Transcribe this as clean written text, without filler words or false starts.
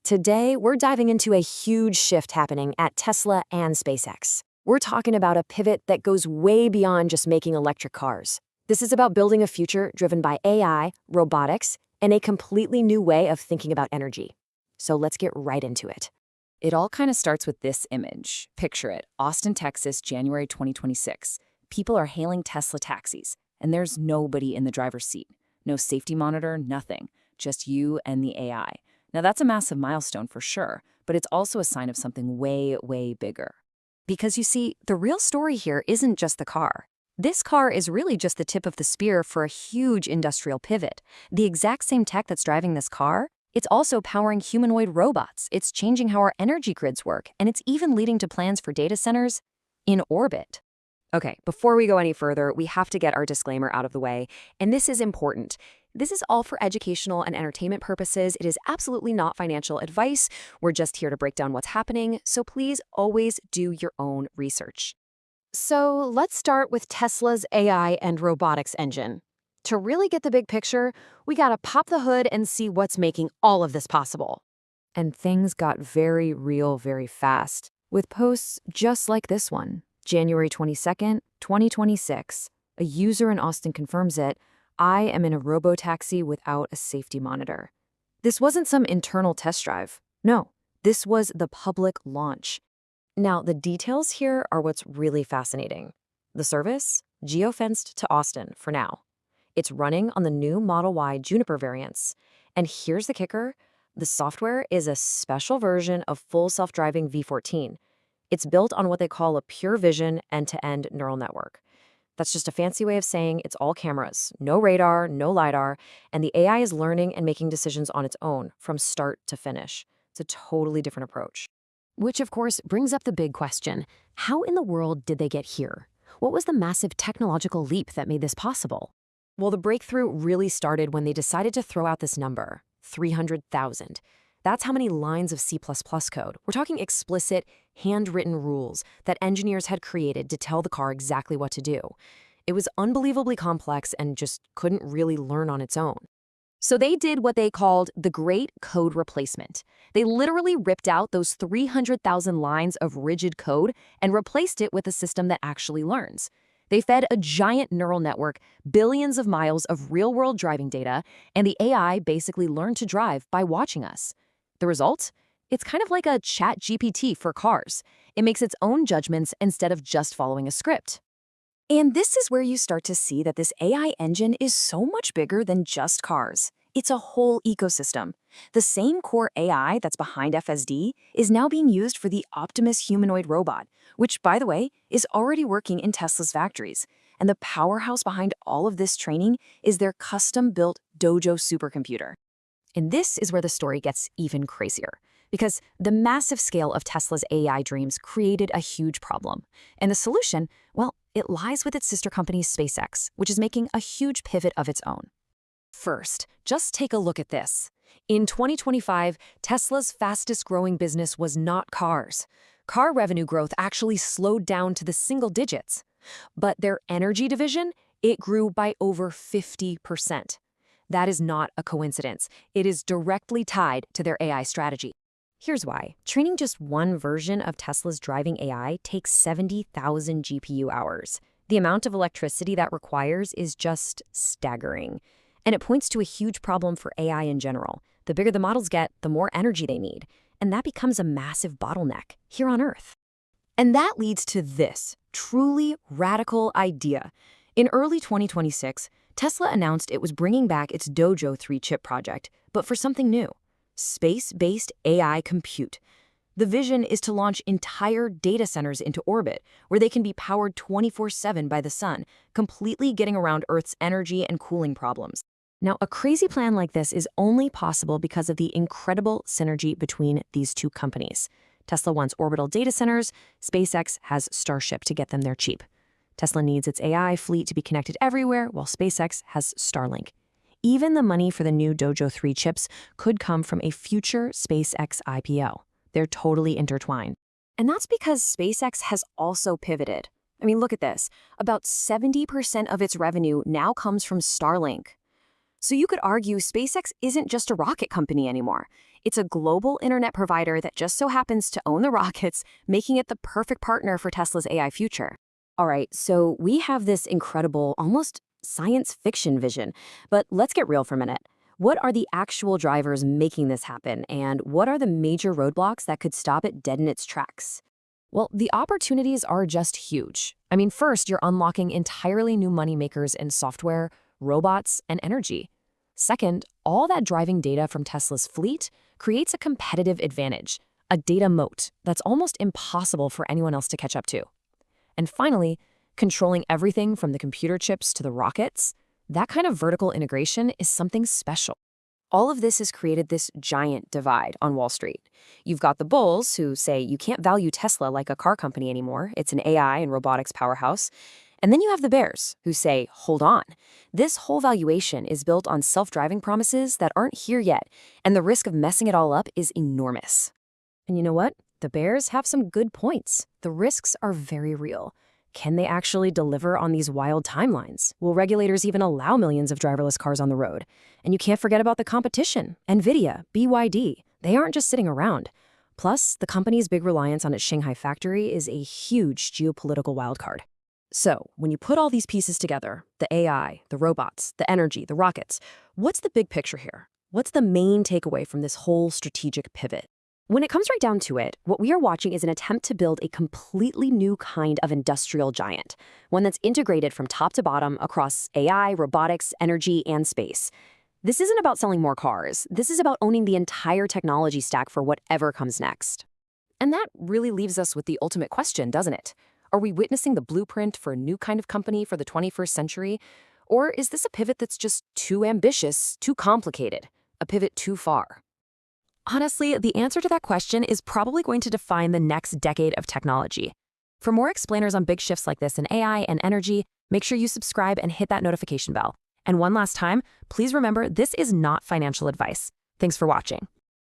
Today, we're diving into a huge shift happening at Tesla and SpaceX. We're talking about a pivot that goes way beyond just making electric cars. This is about building a future driven by AI, robotics, and a completely new way of thinking about energy. So let's get right into it. It all kind of starts with this image. Picture it, Austin, Texas, January 2026. People are hailing Tesla taxis, and there's nobody in the driver's seat. No safety monitor, nothing. Just you and the AI. Now that's a massive milestone for sure, but it's also a sign of something way, way bigger. Because you see, the real story here isn't just the car. This car is really just the tip of the spear for a huge industrial pivot. The exact same tech that's driving this car, it's also powering humanoid robots. It's changing how our energy grids work, and it's even leading to plans for data centers in orbit. Okay, before we go any further, we have to get our disclaimer out of the way, and this is important. This is all for educational and entertainment purposes. It is absolutely not financial advice. We're just here to break down what's happening, so please always do your own research. So let's start with Tesla's AI and robotics engine. To really get the big picture, we gotta pop the hood and see what's making all of this possible. And things got very real very fast, with posts just like this one. January 22nd, 2026. A user in Austin confirms it. I am in a Robotaxi without a safety monitor. This wasn't some internal test drive. No, this was the public launch. Now, the details here are what's really fascinating. The service? Geofenced to Austin for now. It's running on the new Model Y Juniper variants. And here's the kicker. The software is a special version of full self-driving V14. It's built on what they call a pure vision end-to-end neural network. That's just a fancy way of saying it's all cameras, no radar, no LiDAR, and the AI is learning and making decisions on its own from start to finish. It's a totally different approach. Which, of course, brings up the big question. How in the world did they get here? What was the massive technological leap that made this possible? Well, the breakthrough really started when they decided to throw out this number, 300,000. That's how many lines of C++ code. We're talking explicit, handwritten rules that engineers had created to tell the car exactly what to do. It was unbelievably complex and just couldn't really learn on its own. So they did what they called the Great Code Replacement. They literally ripped out those 300,000 lines of rigid code and replaced it with a system that actually learns. They fed a giant neural network billions of miles of real-world driving data, and the AI basically learned to drive by watching us. The result? It's kind of like a chat GPT for cars. It makes its own judgments instead of just following a script. And this is where you start to see that this AI engine is so much bigger than just cars. It's a whole ecosystem. The same core AI that's behind FSD is now being used for the Optimus humanoid robot, which, by the way, is already working in Tesla's factories. And the powerhouse behind all of this training is their custom-built Dojo supercomputer. And this is where the story gets even crazier, because the massive scale of Tesla's AI dreams created a huge problem. And the solution, well, it lies with its sister company SpaceX, which is making a huge pivot of its own. First, just take a look at this. In 2025, Tesla's fastest-growing business was not cars. Car revenue growth actually slowed down to the single digits. But their energy division, it grew by over 50%. That is not a coincidence. It is directly tied to their AI strategy. Here's why. Training just one version of Tesla's driving AI takes 70,000 GPU hours. The amount of electricity that requires is just staggering. And it points to a huge problem for AI in general. The bigger the models get, the more energy they need. And that becomes a massive bottleneck here on Earth. And that leads to this truly radical idea. In early 2026, Tesla announced it was bringing back its Dojo 3 chip project, but for something new. Space-based AI compute. The vision is to launch entire data centers into orbit, where they can be powered 24/7 by the sun, completely getting around Earth's energy and cooling problems. Now, a crazy plan like this is only possible because of the incredible synergy between these two companies. Tesla wants orbital data centers, SpaceX has Starship to get them there cheap. Tesla needs its AI fleet to be connected everywhere, while SpaceX has Starlink. Even the money for the new Dojo 3 chips could come from a future SpaceX IPO. They're totally intertwined. And that's because SpaceX has also pivoted. I mean, look at this. About 70% of its revenue now comes from Starlink. So you could argue SpaceX isn't just a rocket company anymore. It's a global internet provider that just so happens to own the rockets, making it the perfect partner for Tesla's AI future. All right, so we have this incredible, almost science fiction vision, but let's get real for a minute. What are the actual drivers making this happen, and what are the major roadblocks that could stop it dead in its tracks? Well, the opportunities are just huge. I mean, first, you're unlocking entirely new moneymakers in software, robots, and energy. Second, all that driving data from Tesla's fleet creates a competitive advantage, a data moat that's almost impossible for anyone else to catch up to. And finally, controlling everything from the computer chips to the rockets, that kind of vertical integration is something special. All of this has created this giant divide on Wall Street. You've got the bulls who say you can't value Tesla like a car company anymore. It's an AI and robotics powerhouse. And then you have the bears who say, hold on. This whole valuation is built on self-driving promises that aren't here yet, and the risk of messing it all up is enormous. And you know what? The bears have some good points. The risks are very real. Can they actually deliver on these wild timelines? Will regulators even allow millions of driverless cars on the road? And you can't forget about the competition. NVIDIA, BYD, they aren't just sitting around. Plus, the company's big reliance on its Shanghai factory is a huge geopolitical wildcard. So, when you put all these pieces together, the AI, the robots, the energy, the rockets, what's the big picture here? What's the main takeaway from this whole strategic pivot? When it comes right down to it, what we are watching is an attempt to build a completely new kind of industrial giant, one that's integrated from top to bottom across AI, robotics, energy, and space. This isn't about selling more cars. This is about owning the entire technology stack for whatever comes next. And that really leaves us with the ultimate question, doesn't it? Are we witnessing the blueprint for a new kind of company for the 21st century? Or is this a pivot that's just too ambitious, too complicated, a pivot too far? Honestly, the answer to that question is probably going to define the next decade of technology. For more explainers on big shifts like this in AI and energy, make sure you subscribe and hit that notification bell. And one last time, please remember this is not financial advice. Thanks for watching.